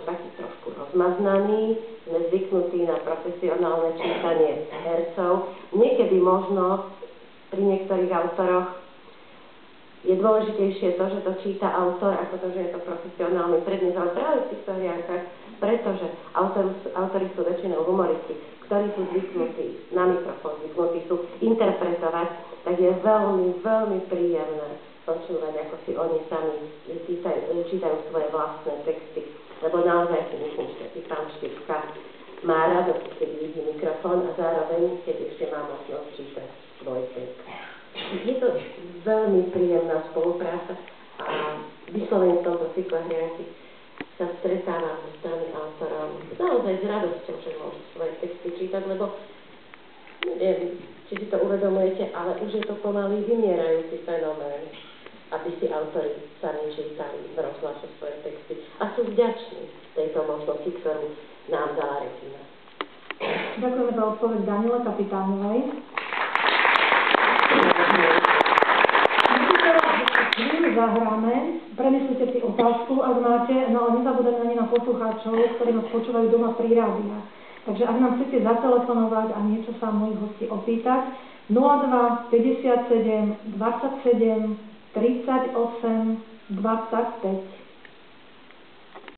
taký trošku rozmaznaný, sme zvyknutí na profesionálne čítanie hercov. Niekedy možno pri niektorých autoroch je dôležitejšie to, že to číta autor, ako to, že je to profesionálny prednes, ale práve v týchto hriankách, pretože autori sú väčšinou humoristi, ktorí sú zvyknutí, na mikrofón zvyknutí sú interpretovať, tak je veľmi, veľmi príjemné počúvať, ako si oni sami čítajú svoje vlastné texty, lebo naozaj si myslím, že taký pán Štipka má radosť, keď vidí mikrofón a zároveň, keď ešte má možnosť čítať svoj text. Je to veľmi príjemná spolupráca a vyslovene v tomto cykle hrianky sa stretávam so strany autorov naozaj s radosťou, že môžu svoje texty čítať, lebo neviem, či si to uvedomujete, ale už je to pomaly vymierajúci fenomén, aby si autori sami čítali v rozhlase svoje texty a sú vďační tejto možnosti, ktorú nám dala Regina. Ďakujeme za odpoveď Daniele Kapitánovej. My zahráme, premyslite si otázku, ak máte, no ale nezabudajte ani na poslucháčov, ktorí nás počúvajú doma pri rádiách. Takže ak nám chcete zatelefonovať a niečo sa mojich hostí opýtať, 02 57 27 38 25.